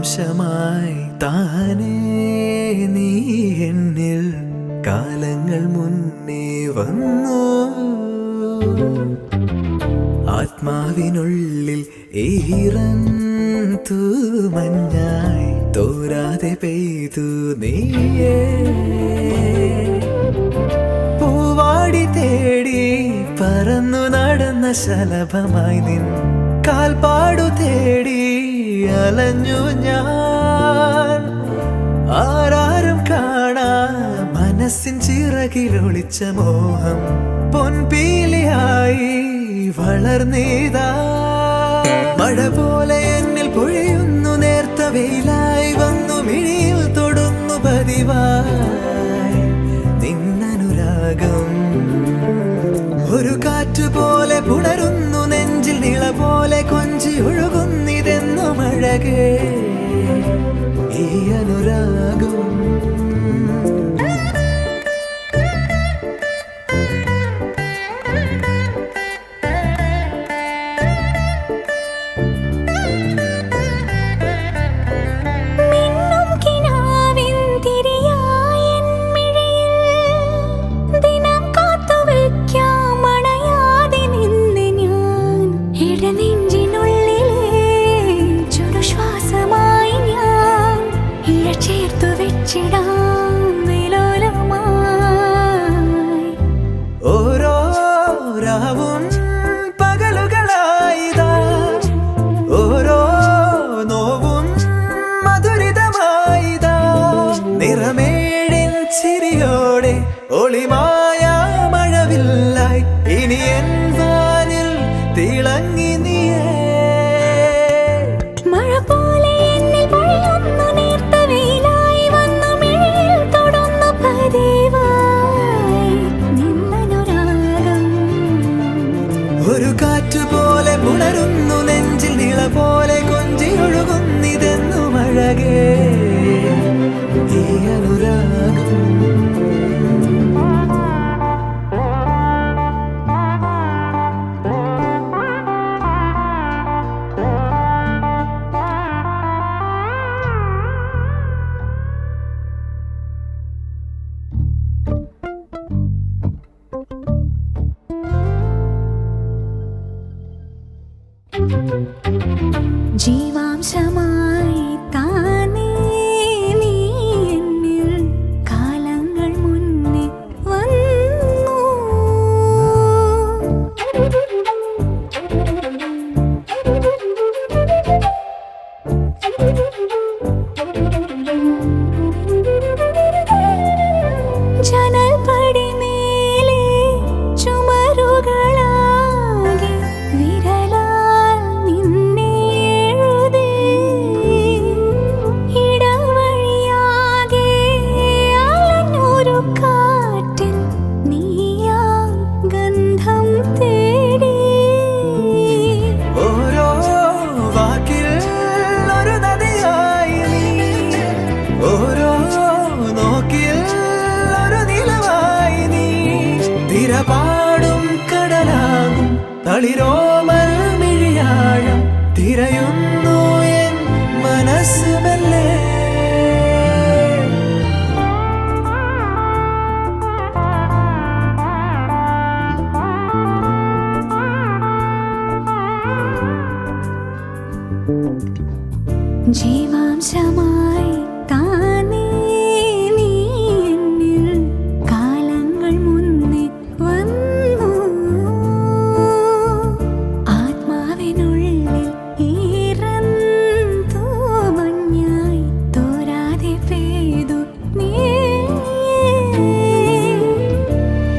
ജീവാംശമായി താനേ നീ എന്നിൽ കാലങ്ങൾ മുന്നേ വന്നു. ആത്മാവിനുള്ളിൽ ഈറൻ തൂമഞ്ഞായി തോരാതെ പെയ്തു നീയേ. പൂവാടി തേടി പറന്നു നടന്ന ശലഭമായി നിൻ കാൽപ്പാടു തേടി അലഞ്ഞു ഞാൻ. ആരാരും കാണാ മനസ്സിൻ ചിറകിലൊളിച്ച മോഹം പൊൻപീലിയായി വളർന്നീതാ. മഴ പോലെ എന്നിൽ പൊഴിയുന്നു, നേർത്ത വെയിലായി വന്നു മിഴിയിൽ തൊടുന്നു പതിവായി നിന്നനുരാഗം. ഒരു കാറ്റു പോലെ പുണരുന്നു നെഞ്ചിൽ, നിള പോലെ കൊഞ്ചി ഒഴുകുന്നിതെന്നു മഴകേ ഈ അനുരാഗം. ഓരോ രാവും പകലുകളായിതാ, ഓരോ നോവും മധുരിതമായിതാ. നിറമേഴിൻ ചിരിയോടെ ഒളിമായ മഴവില്ലായി ഇനി എൻ വാനിൽ തിളങ്ങി നീയേ. ഒരു കാറ്റു പോലെ പുണരുന്നു നെഞ്ചിൽ, നിള പോലെ കൊഞ്ചി ഒഴുകുന്നിതെന്നു മഴകേ ഈ അനുരാഗം. ജീവാംശമായി താനേ നീ എന്നിൽ കാലങ്ങൾ മുന്നേ വന്നു. ജനൽപടി മേലെ ചുമരുകളാകെ വിരലാൽ നിന്നെ എഴുതി. ഇടവഴിയാകെ അലഞ്ഞൊരു കാറ്റിൽ നീയാ ഗന്ധം തേടി. ഓരോ വാക്കിൽ ഒരു നദിയായി നീ, ഓരോ നോക്കിൽ ഒരു നിലവായി നീ. തിരപാടും കടലാകും തളിരോമൽ മിഴിയാഴം തിരയുന്നു എൻ മനസ്സ് മെല്ലെ. ജീവാംശമായി താനേ നീ എന്നിൽ കാലങ്ങൾ മുന്നേ വന്നു. ആത്മാവിനുള്ളിൽ ഈറൻ തൂമഞ്ഞായി തോരാതെ പെയ്തു നീ.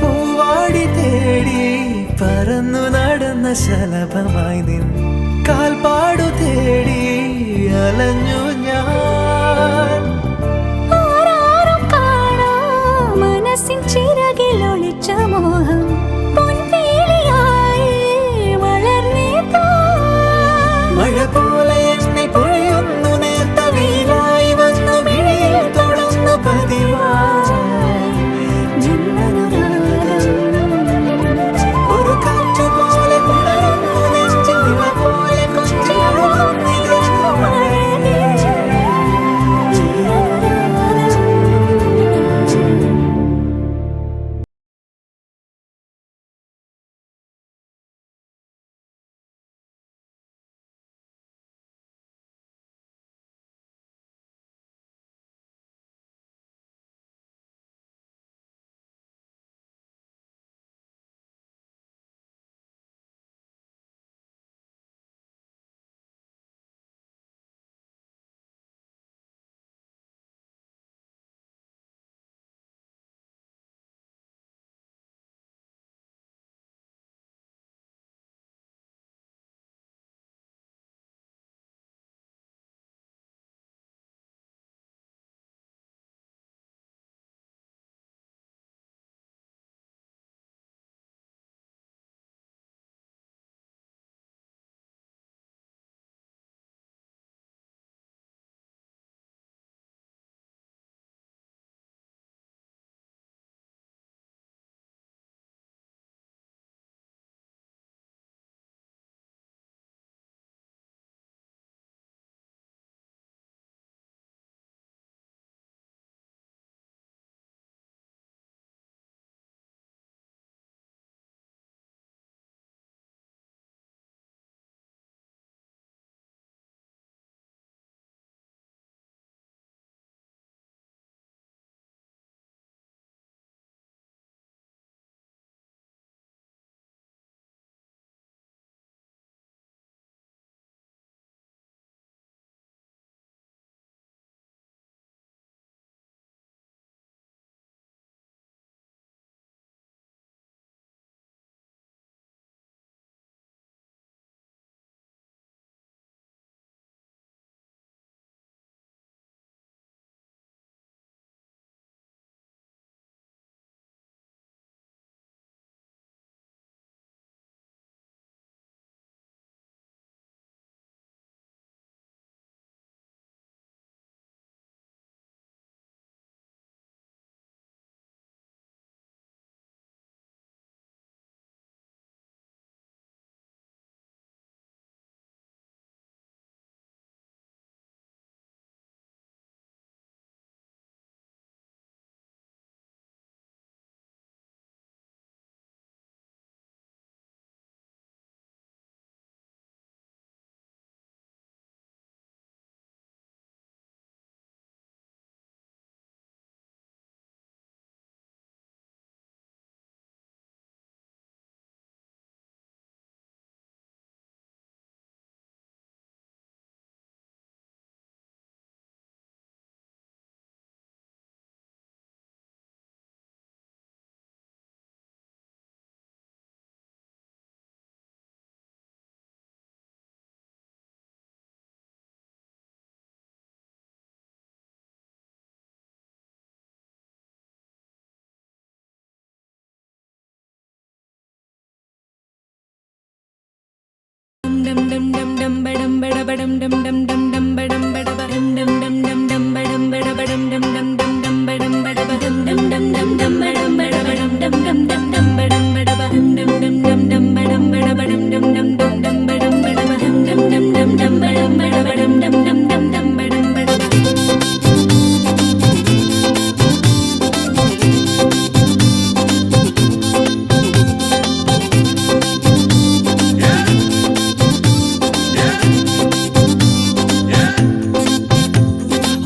പൂവാടി തേടി പറന്നു നടന്ന ശലഭമായി നിൻ കാൽപ്പാടു തേടി അലഞ്ഞു ഞാൻ. ആരാരും കാണാ മനസ്സിൻ ചിറകിലൊളിച്ച മോഹം പൊൻപീലിയായി വളർന്നീതാ. മഴ പോലെ എന്നിൽ പൊഴിയുന്നു, നേർത്ത വെയിലായി വന്നു മിഴിയിൽ തൊടുന്നു പതിവായി നിന്നനുരാഗം. ഒരു കാറ്റു പോലെ പുണരുന്നു നെഞ്ചിൽ, നിള പോലെ കൊഞ്ചി ഒഴുകുന്നിതെന്നു മഴകേ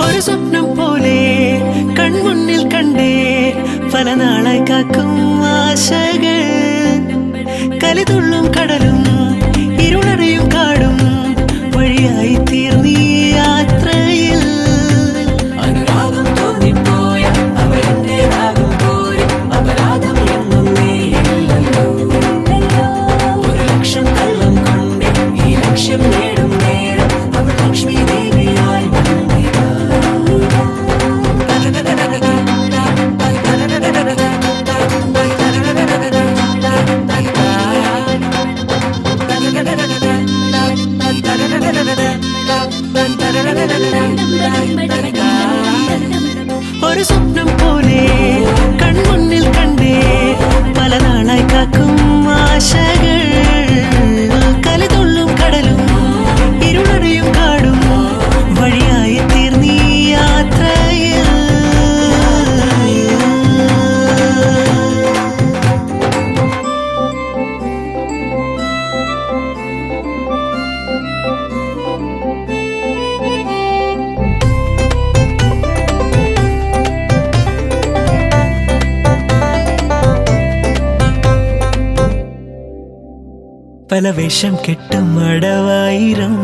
ഒരു സ്വപ്നം പോലെ കൺമുന്നിൽ കണ്ടേ പല നാളായി കാക്കും ആശകൾ കലിതുള്ളും കടലും ഇരുളടയും കാടും വഴിയായി തീർന്നീ യാത്രയിൽ അനുരാഗം തോന്നിപ്പോയ അവരെന്റേതാകും പോലെ അപരാധം എന്നും നീയില്ലല്ലോ ഒരു ലക്ഷം കള്ളം കൊണ്ട് ഈ ലക്ഷ്യം നേടും നേരം അവൾ ലക്ഷ്മി ദേവിയായി ഒരു സ്വപ്നം പോലെ കൺമുന്നിൽ കണ്ടേ പല നാളായി കാക്കും ആശകൾ കലിതുള്ളും കടലും ഇരുളടയും കാടും വഴിയായി തീർന്നീ യാത്രയിൽ പല വേഷം കെട്ടും അടവായിരം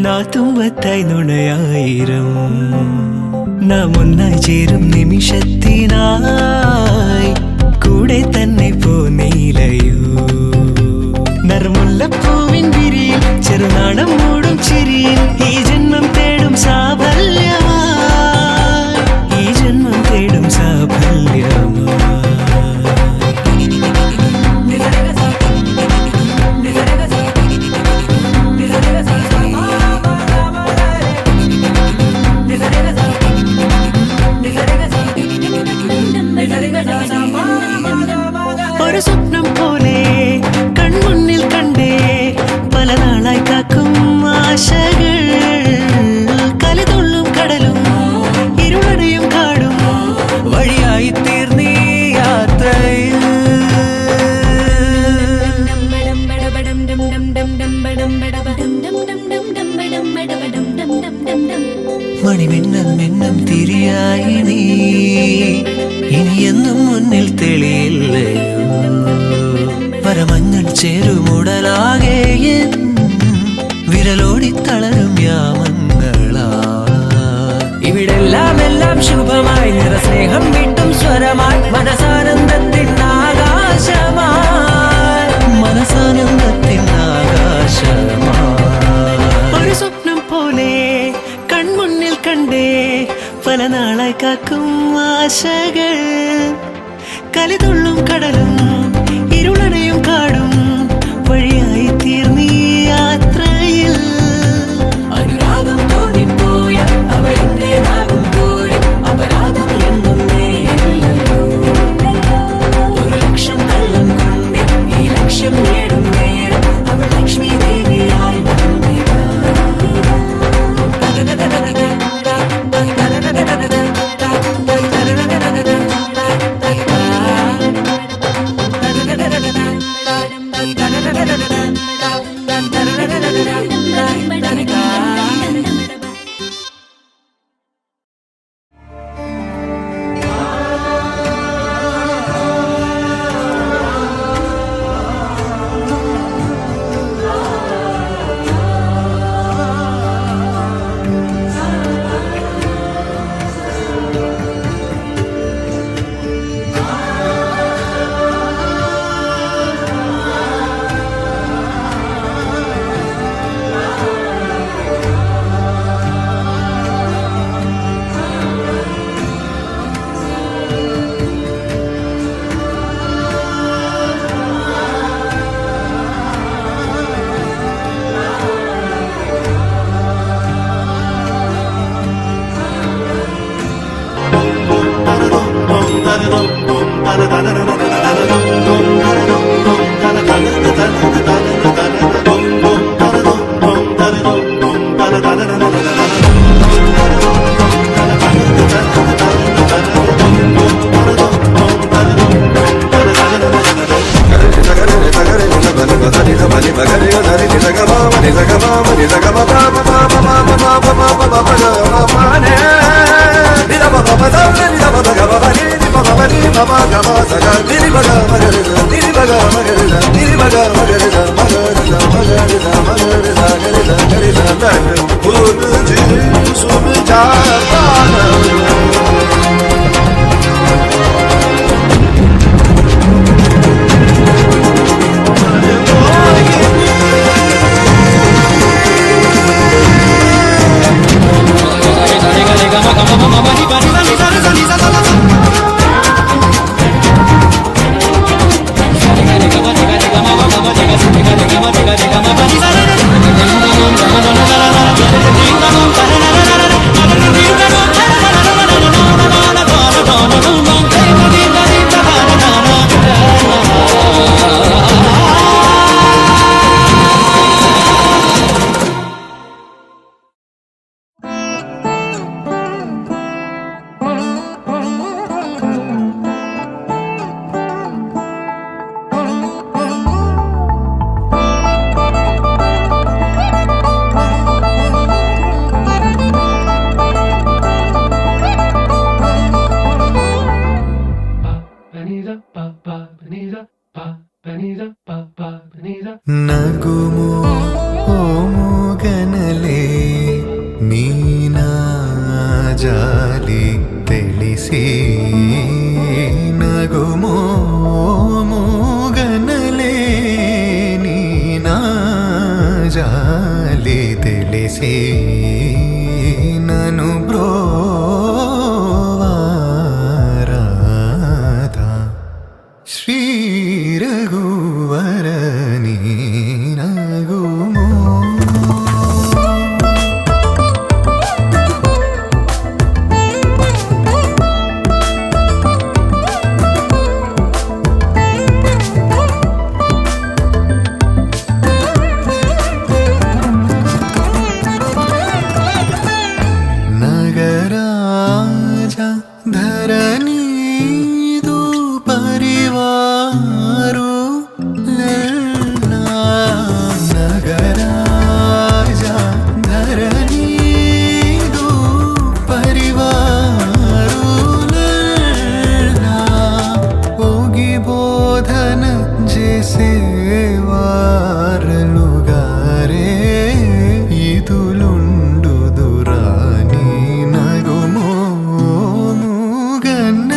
നാത്തുമ്പത്തായി നുണയായിരം നാം ഒന്നായി ചേരും നിമിഷത്തിനായി കൂടെ തന്നെ പോന്നീലയോ നറുമുല്ലപ്പൂവിൻ വിരിയിൽ ചെറുനാടം മൂടും ചിരിയിൽ ഈ ജന്മം തേടും സാഫല്യമായി ഈ ജന്മം തേടും സാഫല്യമായി ഒരു സ്വപ്നം പോലെ കൺമുന്നിൽ കണ്ടേ പല നാളായി കാക്കും ആശകൾ കലിതുള്ളും കടലും ഇരുളടയും കാടും വഴിയായി തീർന്നീ യാത്രയിൽ മണിമിന്നം മിന്നം തിരിയായി നീ ഇനിയെന്നും മുന്നിൽ തെളിയില്ലയോ പരമഞ്ഞൾ ചേരുമുടലാകെ വിരലോടി തളരും യാമങ്ങളാ ഇവിടെല്ലാം എല്ലാം ശുഭമായി നിറസ്നേഹം വീട്ടും സ്വരമായി മനസാനന്ദത്തിൻ ആകാശമായി മനസാനന്ദത്തിൻ ആകാശമായി ഒരു സ്വപ്നം പോലെ കൺമുന്നിൽ കണ്ടേ പല നാളായി കാക്കും ആശകൾ കലിതുള്ളും കടലും ഇരുളടയും കാടും വഴിയായി തീർന്നീ യാത്രയിൽ അനുരാഗം തോന്നിപ്പോയ അവരെന്റേതാകും പോലെ അപരാധം എന്നും നീയില്ലല്ലോ ഒരു ലക്ഷം കള്ളം കൊണ്ട് ഈ ലക്ഷ്യം നേടും നേരം അവൾ ലക്ഷ്മി ദേവിയായി വന്നിതാ నగుము ఓముగనలే నీనా జాలి తెలిసి నగుము ఓముగనలే నీనా జాలి తెలిసి నను బ్రోవారాధా శ్రీ రఘువరని నగుమో నగరాజ ధరణీదు పరివారు నగరాజ ధరణీదు పరివారు ఓగి బోధన చేసేవారలుగారే ఇదులుండు దురాని నగుమో ముగన్న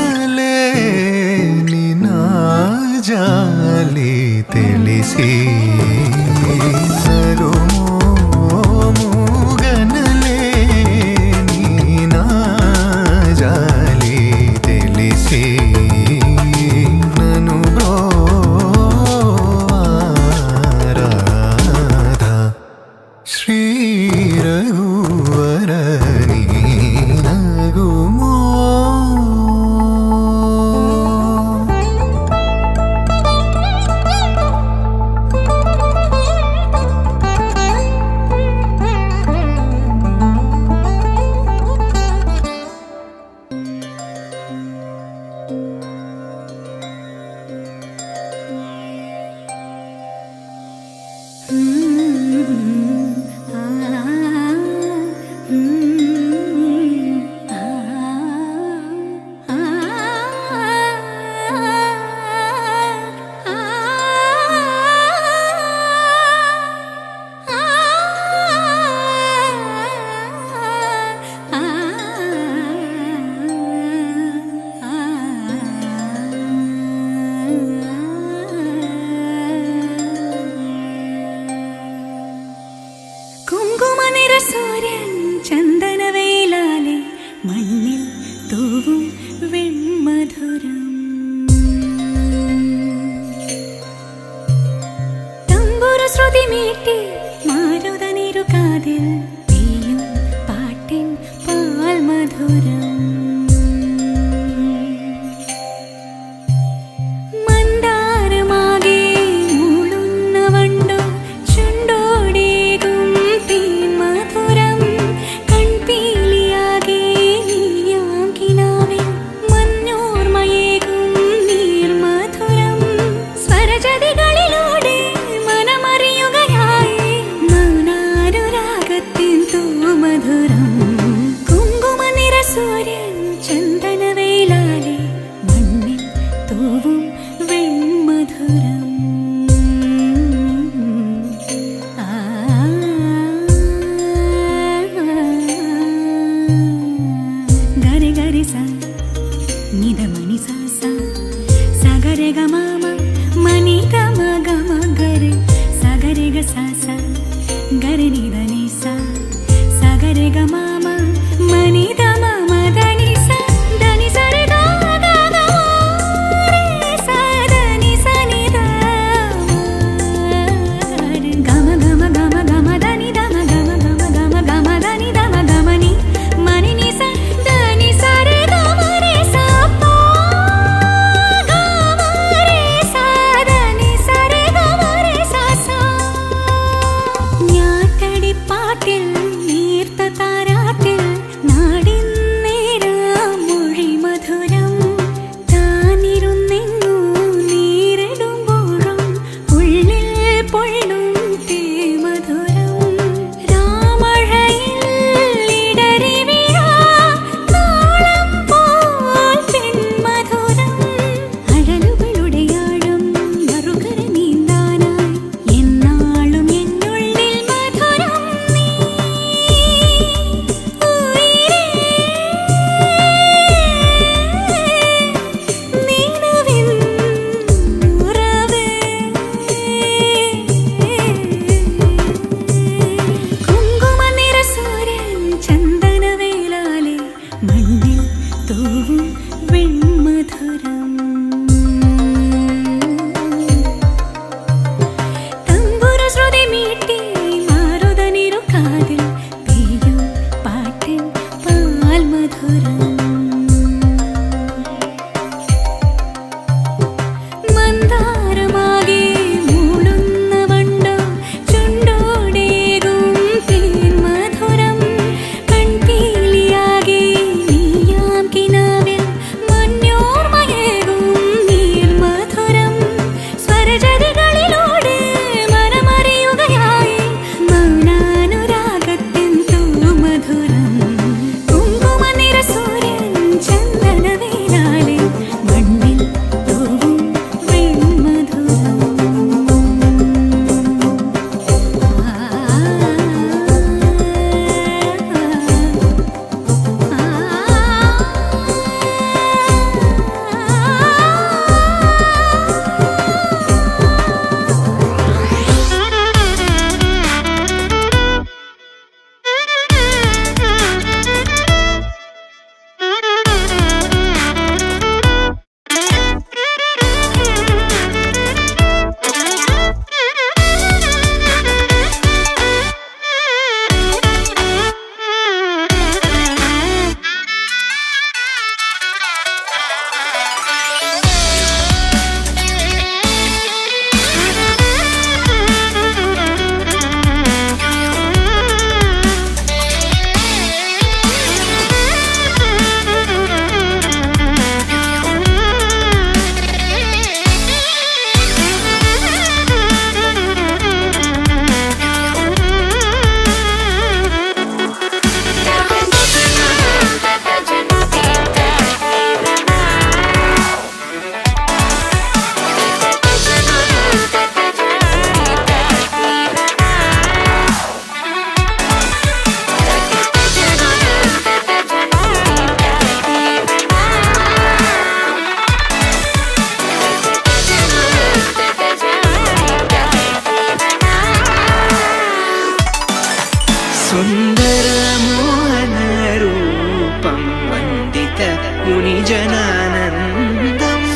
सुन्दरमोहनरूपं वन्दित मुनिजनानन्दं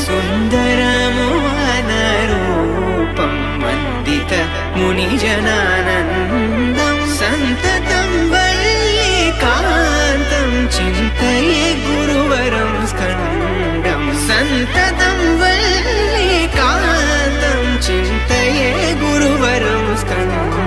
सुन्दरमोहनरूपं वन्दित मुनिजनानन्दं सन्ततं वल्लीकान्तं चिन्तये गुरुवरं स्कन्दं सन्ततं वल्लीकान्तं चिन्तये गुरुवरं स्कन्दम्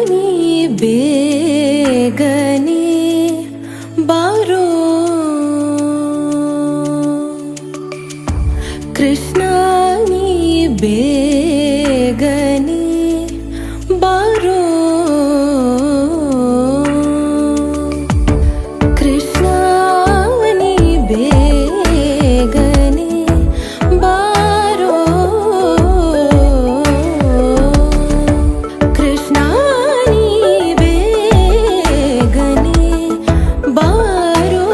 ನೀ ಬೇಗನೆ ಬಾರೋ ಕೃಷ್ಣ ನೀ ಬೇಗನೆ ಬಾರೋ ಕೃಷ್ಣ ನೀ ಬೇಗನೆ ಬಾರೋ ಕೃಷ್ಣ ನೀ ಬೇಗನೆ ಬಾರೋ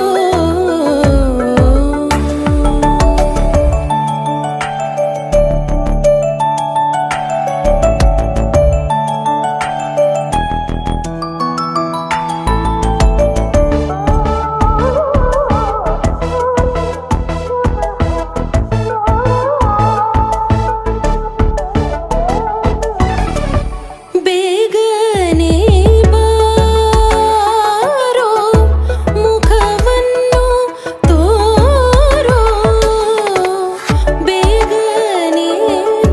ಬೇಗನೆ ಬಾರೋ ಮುಖವನ್ನು ತೋರೋ ಬೇಗನೆ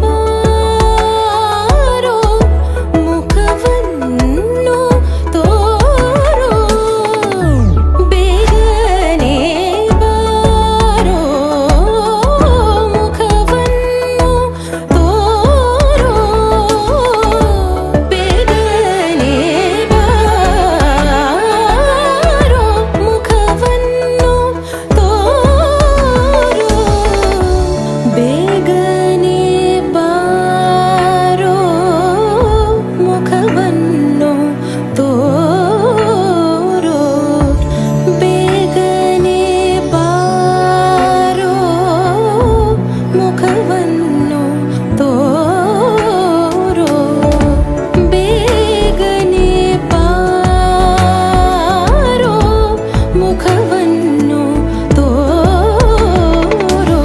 ಬಾರೋ ಮುಖವನ್ನು ತೋರೋ ಬೇಗನೆ ಬಾರೋ ಮುಖವನ್ನು ತೋರೋ ಬೇಗನೆ ಬಾರೋ ಮುಖವನ್ನು ತೋರೋ ಬೇಗನೆ ಬಾರೋ ಮುಖವನ್ನು ತೋರೋ ಬೇಗನೆ ಬಾರೋ ಮುಖವನ್ನು ತೋರೋ ಬೇಗನೆ ಬಾರೋ ಮುಖವನ್ನು ತೋರೋ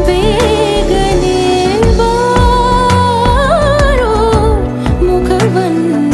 ಬೇಗನೆ ಬಾರೋ ಮುಖವನ್ನು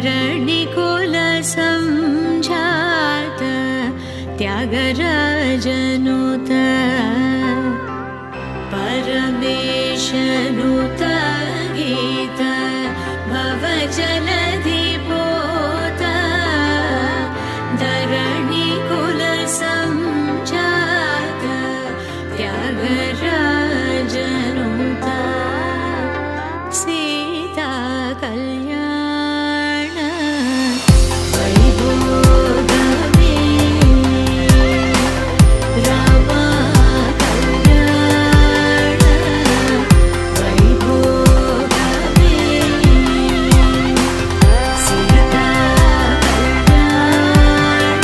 धरणिकुल संजात त्यागराजनुत परमेशनुत गीत भवजलधिपोत धरणिकुल संजात त्यागराजनुत सीता कल्याण वैभोगमे रामा कल्याण वैभोगमे सीता कल्याण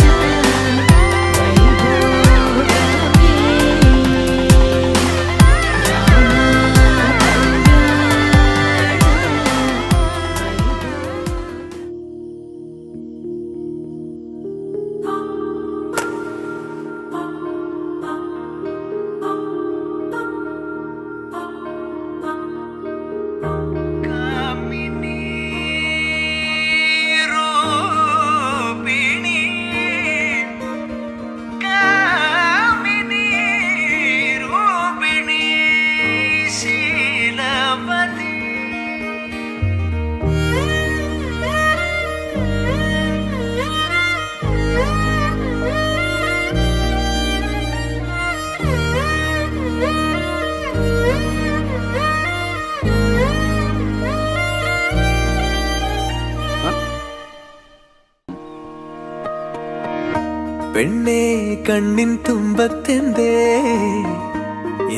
പെണ്ണേ കണ്ണിൻ തുമ്പത്തെന്തേ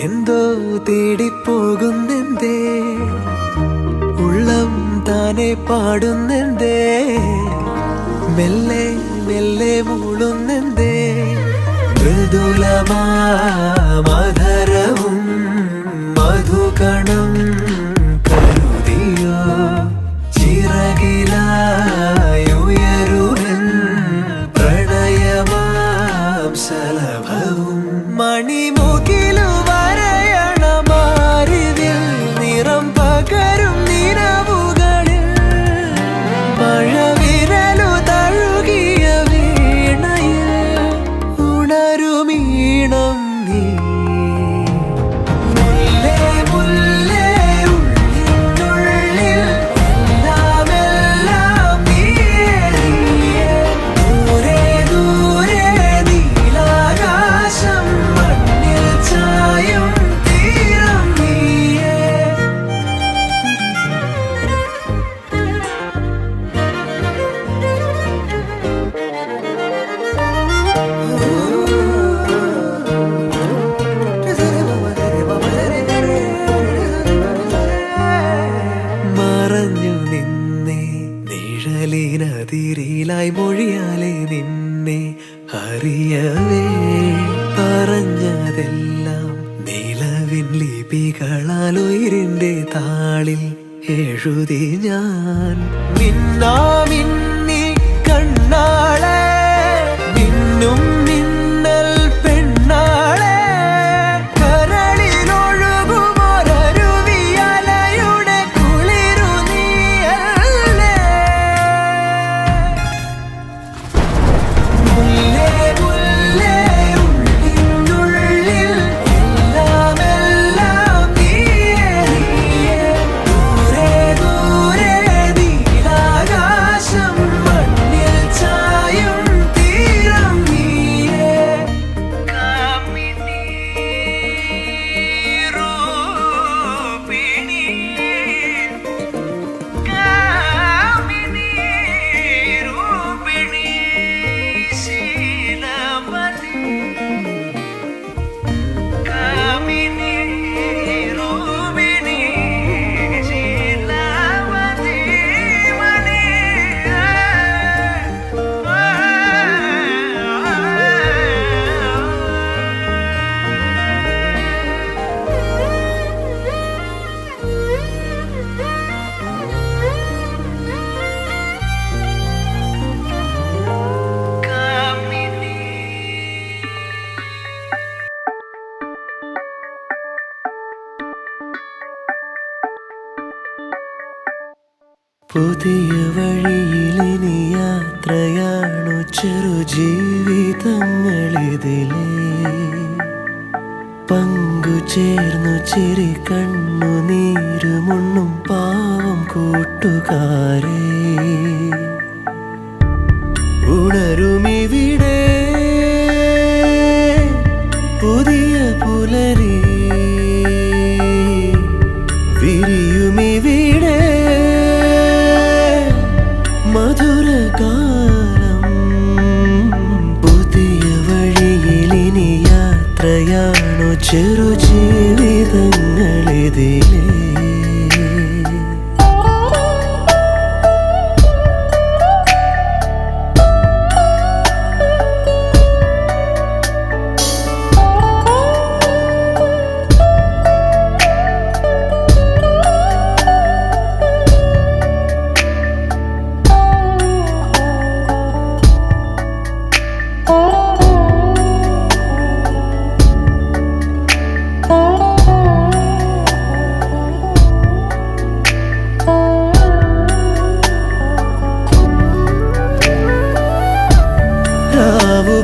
എന്തോ തേടിപ്പോകുന്നെന്തേ ഉള്ളം താനെ പാടുന്നെന്തേ മെല്ലെ മെല്ലെ മൂളുന്നെന്തേ മൃദുലമാധരവും മധുകണം കരുതിയോ ചിറകിലായുയരുവൻ പ്രണയമാം സലഭവും മണിമുകിലു വരയണമാരിതിൽ നിറം പകരും നിലവുകളിൽ മഴവിരലു തഴുകിയ വീണയിൽ ഉണരുമീണം നീ മുല്ലേ മുല്ലേ ഉള്ളിനുള്ളിൽ എല്ലാമെല്ലാം നീയേ നീയേ ദൂരെ ദൂരെ നീലാകാശം മണ്ണിൽ ചായും തീരം നീയേ മറഞ്ഞു നിന്നെ നിഴലിനതിരിലായി മൊഴിയാലെ നിന്നെ അറിയവേ പറഞ്ഞതെല്ലാം നിലവിൻ ലിപികളാൽ ഉയിരിന്റെ താളിൽ എഴുതി ഞാൻ മിന്നാമിന്നി കണ്ണാളെ മിന്നും മിന്നൽ പെണ്ണാളെ കരളിലൊഴുകുമൊരരുവിയലയുടെ കുളിരു നീയല്ലേ മുല്ലേ മുല്ലേ ഉള്ളിനുള്ളിൽ എല്ലാമെല്ലാം നീയേ നീയേ ദൂരെ ദൂരെ നീലാകാശം പുതിയ വഴിയിലിനി യാത്രയാണു ചെറുജീവിതങ്ങളിതിലേ പങ്കുചേർന്നു ചിരി കണ്ണുനീരുമുണ്ണും പാവം കൂട്ടുകാരേ ഉണരുമിവിടെ പുതിയ പുലരി വിരിയുമിവിടെ മധുരകാലം പുതിയ വഴിയിലിനി യാത്രയാണു ചെറുജീവിതങ്ങളിതിലേ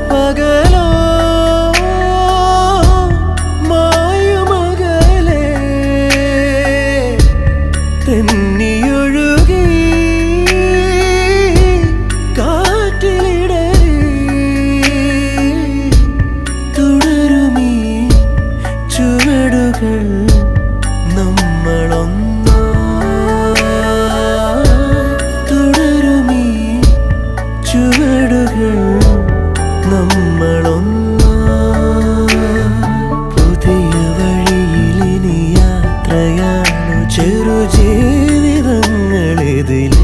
പകലോ മായുമകലേ തെന്നിയൊഴുകി കാറ്റിലിടറി തുടരുമീ ചുവടുകൾ നമ്മളൊന്നോ തുടരുമീ ചുവടുകൾ നമ്മളൊന്നാ പുതിയ വഴിയിലിനി യാത്രയാണു ചെറുജീവിതങ്ങളിതിലേ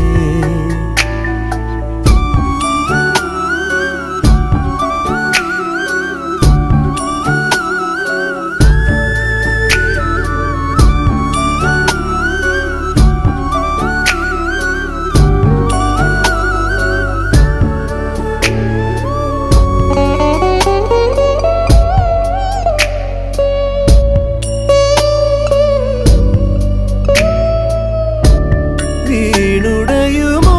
വീണുടയുമോ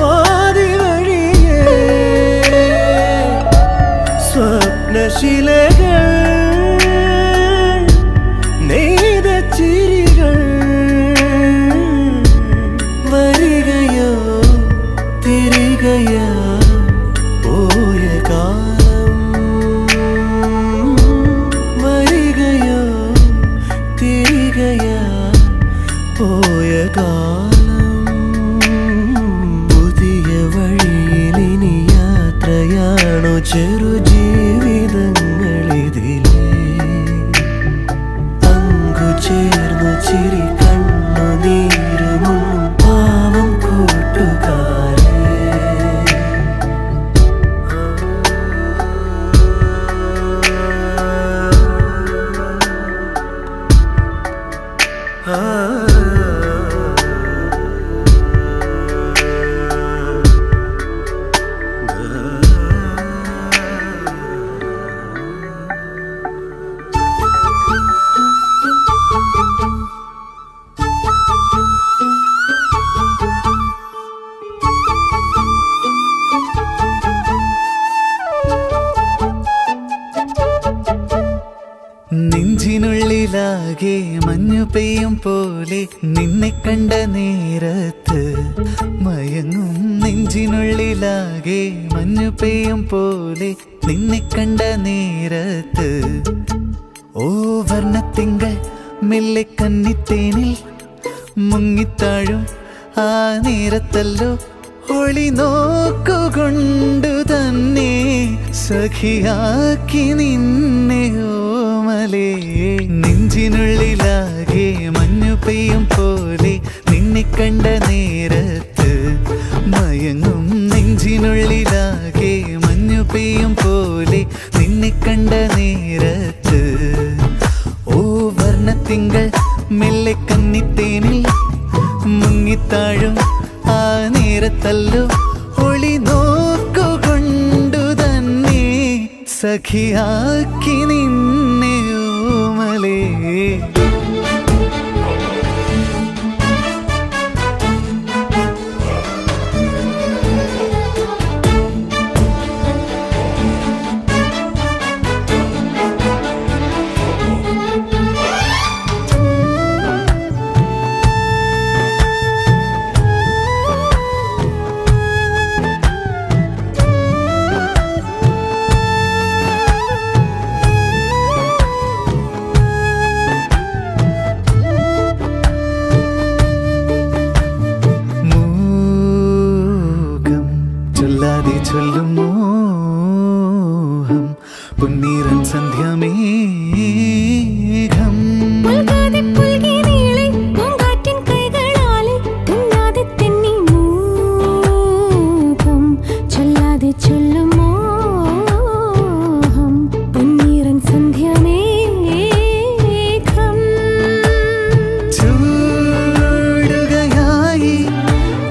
പാതി വഴിയേ സ്വപ്നശിലകൾ നെയ്ത ചിരികൾ വരികയോ തിരികയോ പോയ കാലം വരികയോ തിരികയോ പോയ കാലം പുതിയ വഴിയിലിനി യാത്രയാണു ചെറുജീവിതങ്ങളിതിലേ പങ്കുചേർന്നു ചിരി കണ്ണുനീരുമുണ്ണും പാവം കൂട്ടുകാരേ നെഞ്ചിനുള്ളിലാകെ മഞ്ഞു പെയ്യും പോലെ നിന്നെ കണ്ട നേരത്ത് മയങ്ങും നെഞ്ചിനുള്ളിലാകെ മഞ്ഞു പെയ്യും പോലെ നിന്നെ കണ്ട നേരത്ത് ഓ വർണ്ണത്തിങ്കൾ മെല്ലെ കന്നിത്തേനിൽ മുങ്ങിത്താഴും ആ നേരത്തല്ലോ ഒളി നോക്കുകൊണ്ടു തന്നെ സഖിയാക്കി നിന്നെ ഓമലേ നെഞ്ചിനുള്ളിലാകെ മഞ്ഞു പെയ്യും പോലെ നിന്നെ കണ്ട നേരത്ത് മയങ്ങും നെഞ്ചിനുള്ളിലാകെ മഞ്ഞു പെയ്യും പോലെ നിന്നെ കണ്ട നേരത്ത് ഓ വർണ്ണത്തിങ്കൾ മെല്ലെ കന്നിത്തേനിൽ മുങ്ങിത്താഴും ആ നേരത്തല്ലോ ഒളി നോക്കുകൊണ്ടു തന്നെ സഖിയാക്കി നിന്നെ ഓമലേ ചൊല്ലും മോഹം പൊന്നീരൻ സന്ധ്യമേഘം പുൽകാതെ പുൽകി നീളെ പൂങ്കാറ്റിൻ കൈകളാലെ തുന്നാതെ തെന്നി മൂകം ചൊല്ലാതെ ചൊല്ലും മോഹം പൊന്നീറൻ സന്ധ്യമേഘം ചൂടുകയായി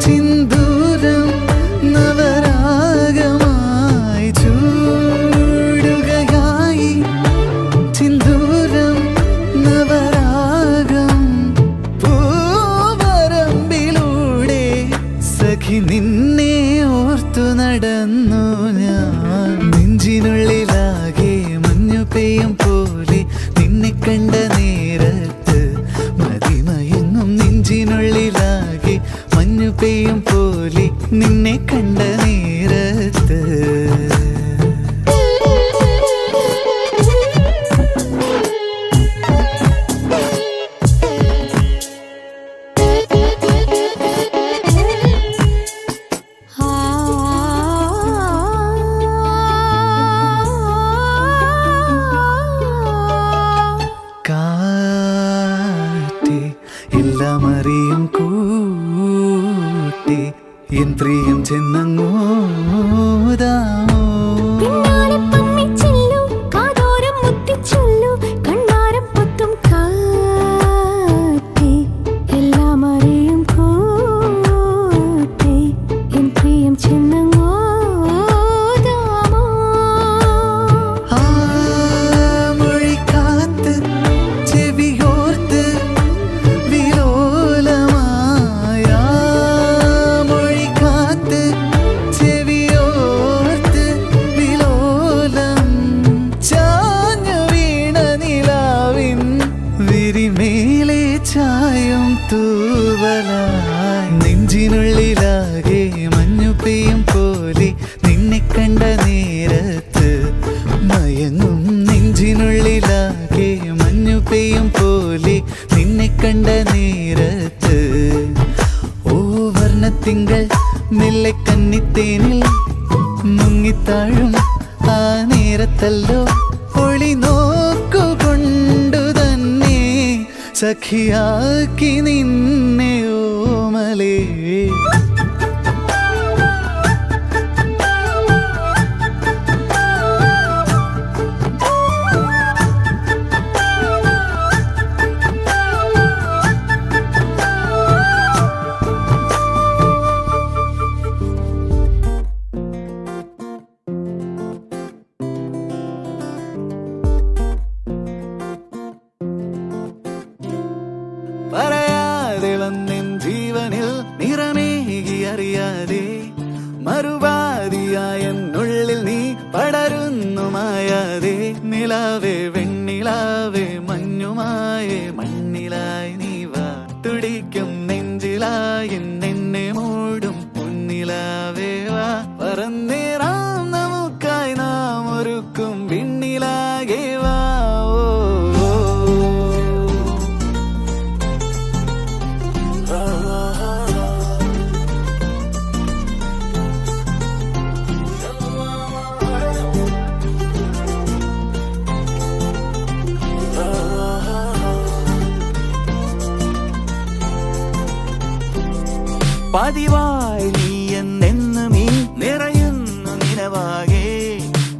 ചിന്തൂരം നവരാഗമായി ചൂടുകയായി ചിന്തൂരം നവരാഗം പൂവരമ്പിലൂടെ സഖി നിന്നെ ഓർത്തു നടന്നു ഞാൻ നെഞ്ചിനുള്ളിലാകെ മഞ്ഞു പെയ്യും പോലെ നിന്നെ കണ്ട നേരത്ത് മതിമയങ്ങും നെഞ്ചിനുള്ളിലാകെ മഞ്ഞു പെയ്യും പോലെ നിന്നെ കണ്ട നേരത്ത് കാറ്റേ എല്ലാം അറിയും കൂട്ടി എൻ പ്രിയം ചെന്നങ്ങോതാമോ പിന്നാലെ പമ്മിച്ചെല്ലു കാതോരം മുത്തിച്ചൊല്ലു കണ്ണാരം പൊത്തും കാറ്റേ എല്ലാം അറിയും കൂട്ടേ എൻ പ്രിയം ചെന്നങ്ങോതാമോ ആ മൊഴി കാത്ത് ചെവിയോർത്ത് വിലോലമായ മൊഴി കാത്ത് ചെവിയോർത്ത് വിലോലം ചാഞ്ഞു വീണ നിലാവിൻ വിരിമേലെ ചായും തൂവലായി നെഞ്ചിനുള്ളിലാകെ മഞ്ഞു പെയ്യും പോലെ നിന്നെ കണ്ട നേരത്ത് മയങ്ങും നെഞ്ചിനുള്ളിലാകെ മഞ്ഞു പെയ്യും പോലെ നിന്നെ കണ്ട നേരത്ത് ഓ വർണ്ണത്തിങ്കൾ മെല്ലെ കന്നിത്തേനിൽ മുങ്ങിത്താഴും ആ നേരത്തല്ലോ ഒളി നോക്കുകൊണ്ടു തന്നെ സഖിയാക്കി നിന്നെ ഓമലേ പറയാതെ വന്നെൻ ജീവനിൽ നിറമേകി അറിയാതെ മറുപാതിയായ എന്നുള്ളിൽ നീ പടരുന്നു മായാതെ നിലാവേ വെണ്ണിലാവേ മഞ്ഞുമായേ മണ്ണിലായി നീ വാ തുടിക്കും നെഞ്ചിലായി എന്നെ മൂടും പൊന്നിലാവേ വാ പറന്നേറാം നമുക്കായി നാം ഒരുക്കും വിണ്ണിലാകെ വാ ഓ, ഓ, പതിവായി നീ എന്നെന്നും ഈ നിറയുന്നു നിലവാകെ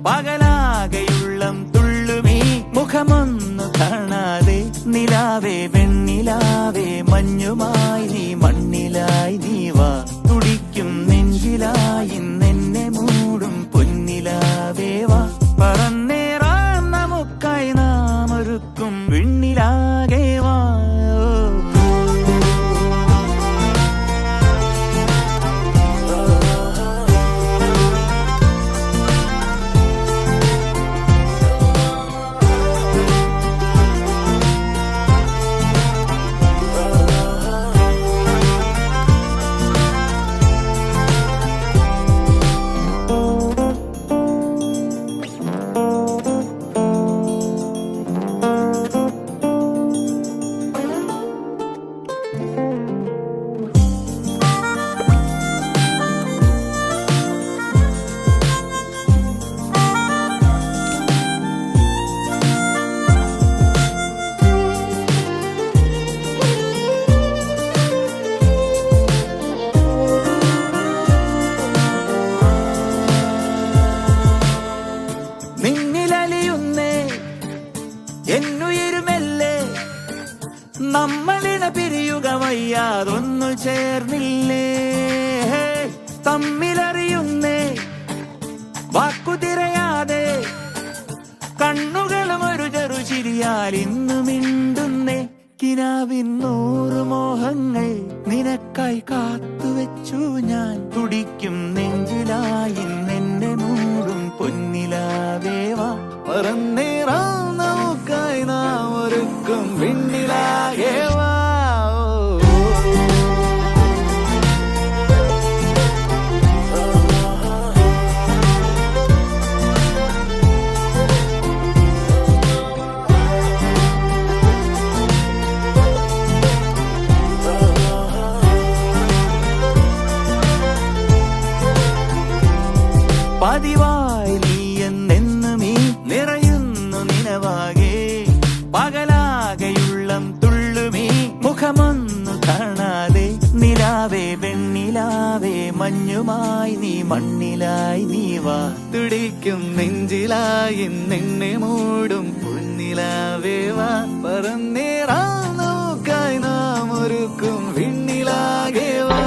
പകലാകെയുള്ളം തുള്ളുമീ മുഖമൊന്നു കാണാതെ നിലാവേ വെണ്ണിലാവേ മഞ്ഞുമായി നീ മണ്ണിലായി നീ വാ തുടിക്കും നെഞ്ചിലായി എന്നെ മൂടും പൊന്നിലാവേ വാ പറന്നേറാം നമുക്കായി നാം ഒരുക്കും വിണ്ണിലാകെ വാ തമ്മിലറിയുന്നേ വാക്കുതിരയാതെ കണ്ണുകളും ഒരു ചെറുചിരിയാൽ ഇന്നു മിണ്ടുന്നേ കിനാവിൻ 100 മോഹങ്ങൾ നിനക്കായി കാത്തുവെച്ചു ഞാൻ തുടിക്കും നെഞ്ചിലായി നിന്നെ മൂടും പൊന്നിലാവേവാ പറന്നേറാം നമുക്കായി നാം ഒരുക്കും വിണ്ണിലാകേവാ പതിവായി നീ എന്നെന്നും ഈ നിറയുന്നു നിനവാകെ പകലാകെയുള്ളം തുള്ളുമീ മുഖമൊന്നു കാണാതെ നിലാവേ വെണ്ണിലാവേ മഞ്ഞുമായി നീ മണ്ണിലായി നീ വാ തുടിക്കും നെഞ്ചിലായി നിന്നെ മൂടും പൊന്നിലാവേ വാ പറന്നേറാം നമുക്കായി നാം ഒരുക്കും വിണ്ണിലാകെ വാ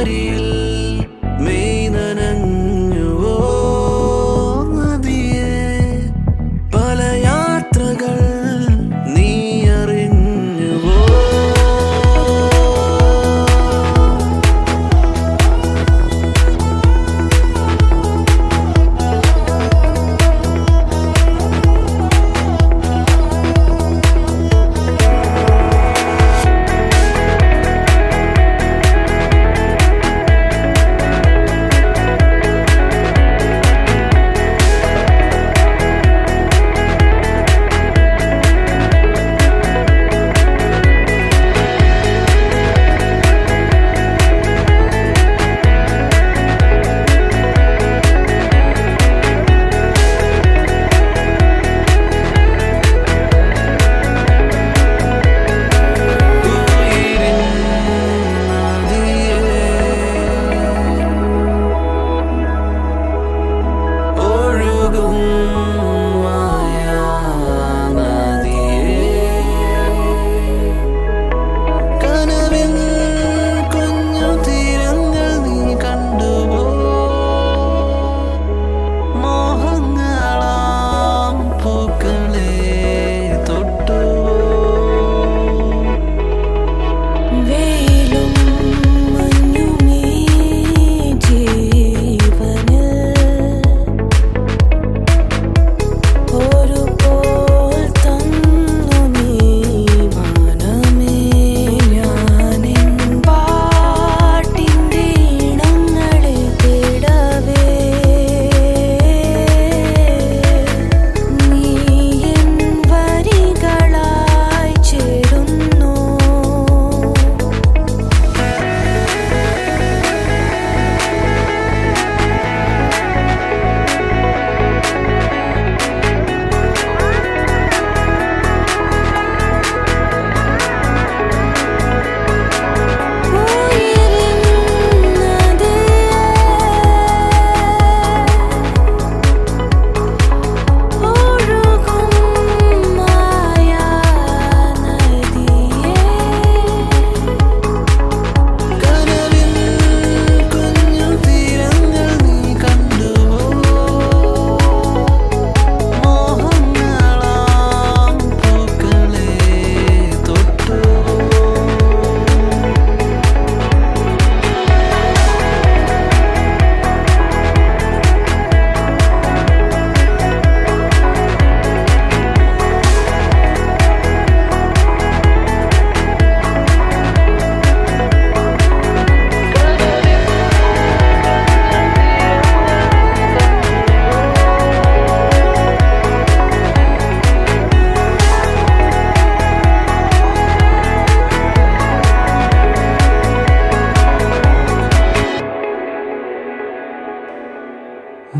വരിയിൽ മെയ് നനഞ്ഞുവോ നദിയേ പല യാത്രകൾ നീ അറിഞ്ഞുവോ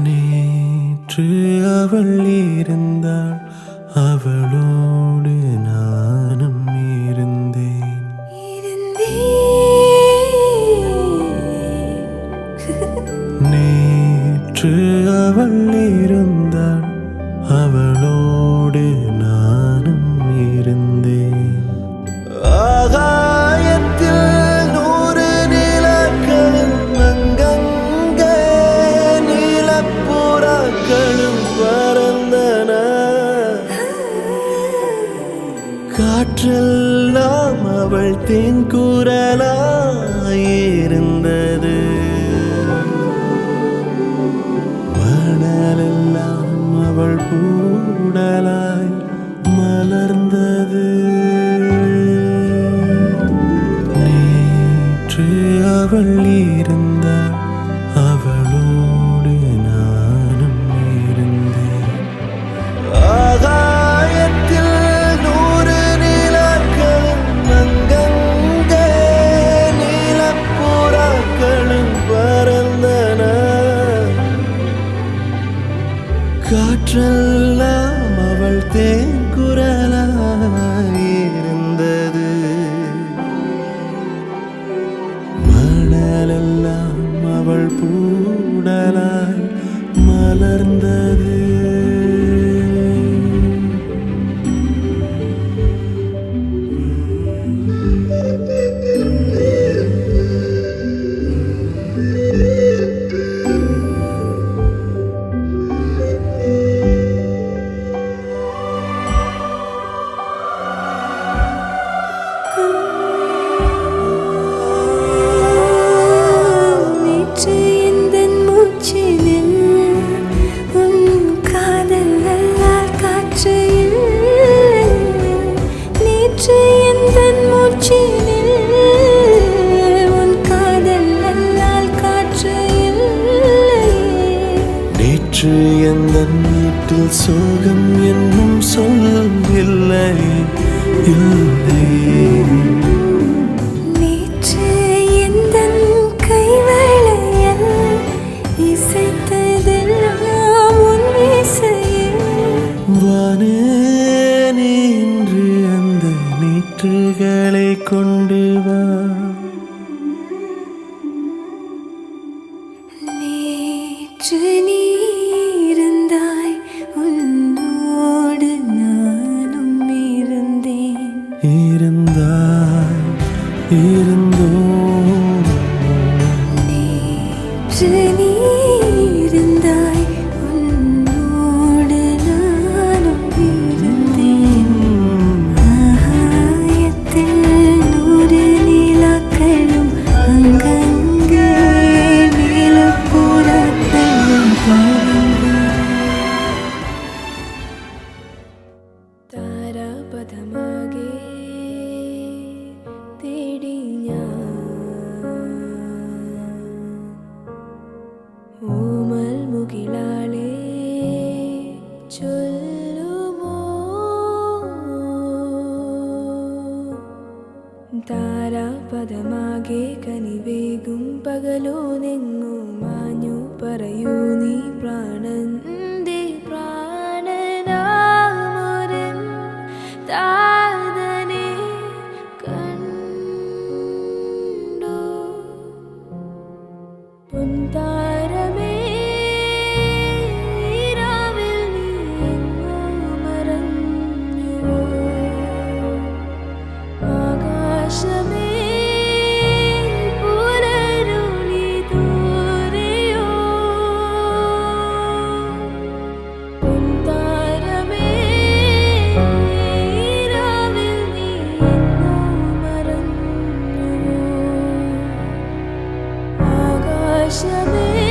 நேற்று அவள் இருந்தாள் அவளோடு நானும் இருந்தேன் நேற்று அவள் இருந்தாள் அவளோடு நானும் இருந்தேன் ஆகாயத்தில் 100 நிலக்களும் அங்கங்கே நீலப்புறாக்களும் பறந்தன காற்றெல்லாம் அவள் தேன்குரலாயிருந்தது மணலெல்லாம் அவள் பூடலாய் மலர்ந்தது நேற்று அவள் இருந்தாள் அவளோடு நானும் இருந்தேன் ஆகாயத்தில் 100 நிலக்களும் அங்கங்கே நீலப்புறாக்களும் பறந்தன காற்றெல்லாம் அவள் தேன்குரலாயிருந்தது மணலெல்லாம் அவள் பூடலாய் மலர்ந்தது எந்தன் வீட்டில் சோகம் என்னும் சொல் இல்லை இல்லை. நேற்று எந்தன் கைவளையல் இசைத்ததெல்லாம் உன் இசையே. வானே நீ இன்று அந்த நீற்றுகளை கொண்டு வா. நேற்று நீ இருந்தாய், உன்னோடு நானும் இருந்தேன். இருந்தாய் இருந்தோம். நேற்று நீ இருந்தாய், உன்னோடு நானும் இருந்தேன். ஆகாயத்தில் 100 நிலாக்களும் அங்கங்கே நீலப்புறாக்களும் பறந்தன. താരാപഥമാകെ തേടി ഞാൻ ഓമൽ മുകിലാളെ ചൊല്ലുമോ. താരാപഥമാകെ കനിവേകും പകലോ നെങ്ങോ മാഞ്ഞു പറയൂ നീ പ്രാണന്റെ പ്രാണനാമൊരൻ താതനെ കണ്ടോ. പൊൻതാരമേ രാവിൽ നീ എങ്ങോ മറഞ്ഞുവോ. ആകാശമേ പുലരുളി ദൂരെയോ. പൊൻതാരമേ രാവിൽ നീ എങ്ങോ മറഞ്ഞുവോ. ആകാശമേ